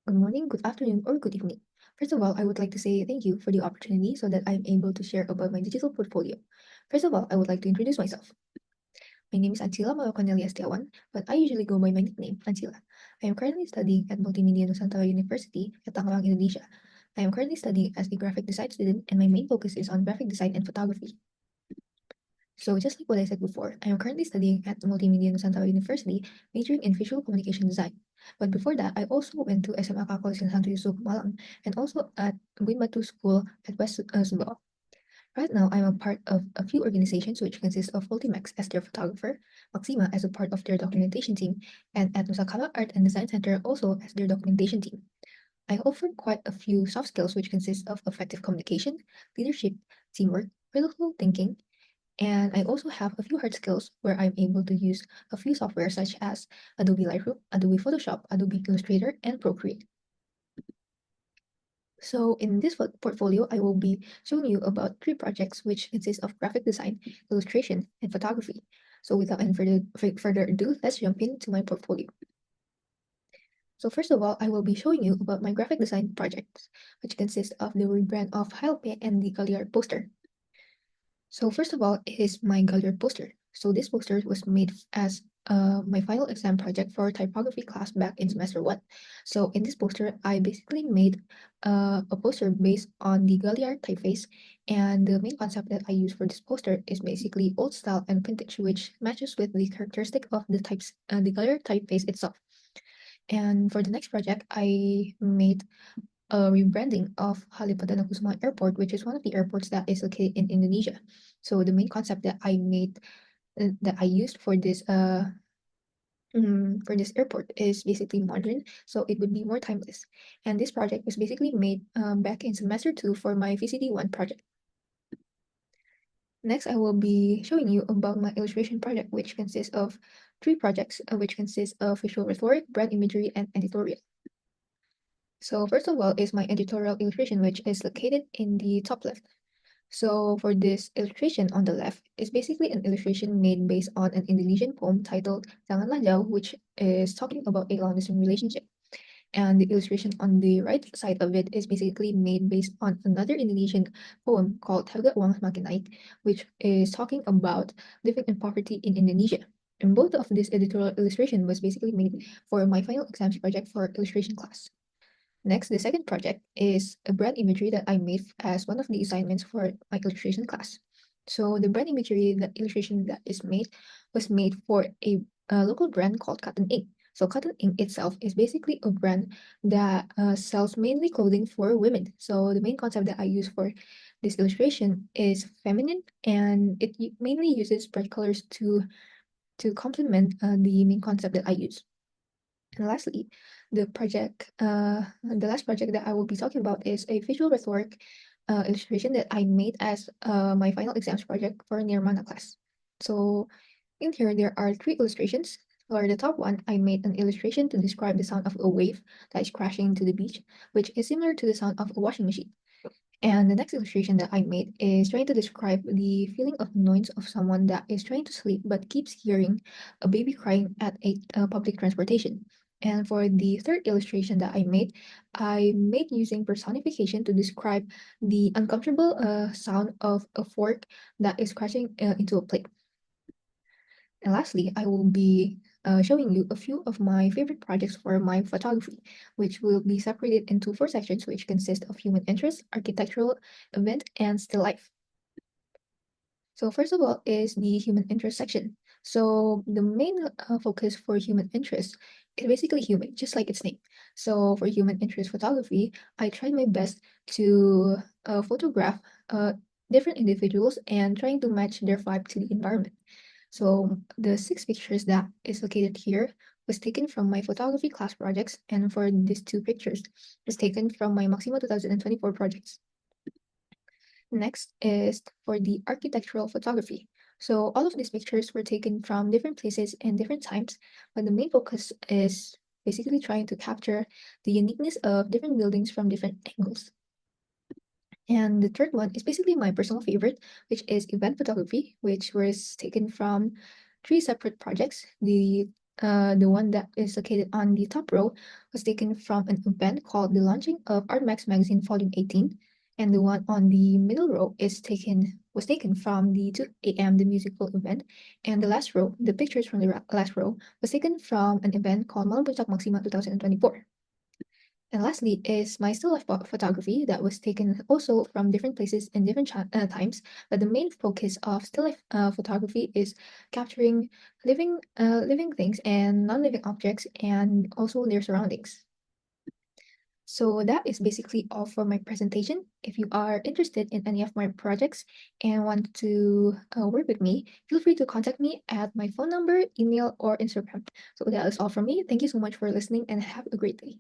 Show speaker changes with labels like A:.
A: Good morning, good afternoon, or good evening. First of all, I would like to say thank you for the opportunity so that I'm able to share about my digital portfolio. First of all, I would like to introduce myself. My name is Ancilla Cornelia Setiawan, but I usually go by my nickname, Ancilla. I am currently studying at Multimedia Nusantara University at Tangerang, Indonesia. I am currently studying as a graphic design student, and my main focus is on graphic design and photography. So just like what I said before, I am currently studying at Multimedia Nusantara University, majoring in visual communication design. But before that, I also went to SMA College in Santo Yusuf, Malang, and also at Winbatu School at West Sumbawa. Right now, I'm a part of a few organizations which consist of Ultimax as their photographer, Maxima as a part of their documentation team, and at Nusakala Art and Design Center also as their documentation team. I offer quite a few soft skills which consist of effective communication, leadership, teamwork, critical thinking, and I also have a few hard skills where I'm able to use a few software such as Adobe Lightroom, Adobe Photoshop, Adobe Illustrator, and Procreate. So in this portfolio, I will be showing you about 3 projects which consist of graphic design, illustration, and photography. So without any further ado, let's jump into my portfolio. So first of all, I will be showing you about my graphic design projects, which consist of the rebrand of Hilpe and the Galliard poster. So first of all is my Galliard poster. So this poster was made as my final exam project for typography class back in semester 1. So in this poster, I basically made a poster based on the Galliard typeface, and the main concept that I use for this poster is basically old style and vintage, which matches with the characteristic of the Galliard typeface itself. And for the next project, I made a rebranding of Halimandang Kusuma Airport, which is one of the airports that is located in Indonesia. So the main concept that I made, that I used for this airport is basically modern, so it would be more timeless. And this project was basically made back in semester 2 for my VCD1 project. Next, I will be showing you about my illustration project, which consists of 3 projects, which consists of visual rhetoric, brand imagery, and editorial. So first of all is my editorial illustration, which is located in the top left. So for this illustration on the left, it's basically an illustration made based on an Indonesian poem titled Janganlah Jauh, which is talking about a long-distance relationship. And the illustration on the right side of it is basically made based on another Indonesian poem called Harga Uang Semakin Naik, which is talking about living in poverty in Indonesia. And both of this editorial illustration was basically made for my final exams project for illustration class. Next, the second project is a brand imagery that I made as one of the assignments for my illustration class. So the brand imagery, the illustration that is made was made for a local brand called Cotton Ink. So Cotton Ink itself is basically a brand that sells mainly clothing for women. So the main concept that I use for this illustration is feminine, and it mainly uses bright colors to complement the main concept that I use. And lastly, the last project that I will be talking about is a visual rhetoric illustration that I made as my final exams project for Nirmana class. So in here, there are 3 illustrations. For the top one, I made an illustration to describe the sound of a wave that is crashing into the beach, which is similar to the sound of a washing machine. And the next illustration that I made is trying to describe the feeling of annoyance of someone that is trying to sleep but keeps hearing a baby crying at a public transportation. And for the third illustration that I made using personification to describe the uncomfortable sound of a fork that is crashing into a plate. And lastly, I will be showing you a few of my favorite projects for my photography, which will be separated into 4 sections, which consist of human interest, architectural, event, and still life. So first of all is the human interest section. So the main focus for human interest is basically human, just like its name. So for human interest photography, I tried my best to photograph different individuals and trying to match their vibe to the environment. So the 6 pictures that is located here was taken from my photography class projects, and for these 2 pictures is taken from my Maxima 2024 projects. Next is for the architectural photography. So all of these pictures were taken from different places and different times, but the main focus is basically trying to capture the uniqueness of different buildings from different angles. And the third one is basically my personal favorite, which is event photography, which was taken from 3 separate projects. The the one that is located on the top row was taken from an event called the launching of Artmax magazine volume 18, and the one on the middle row was taken from the 2 a.m. the musical event, and the last row, the pictures from the last row, was taken from an event called Malam Puncak Maksima 2024. And lastly is my still life photography that was taken also from different places and different times. But the main focus of still life photography is capturing living things and non-living objects and also their surroundings. So that is basically all for my presentation. If you are interested in any of my projects and want to work with me, feel free to contact me at my phone number, email, or Instagram. So that is all from me. Thank you so much for listening and have a great day.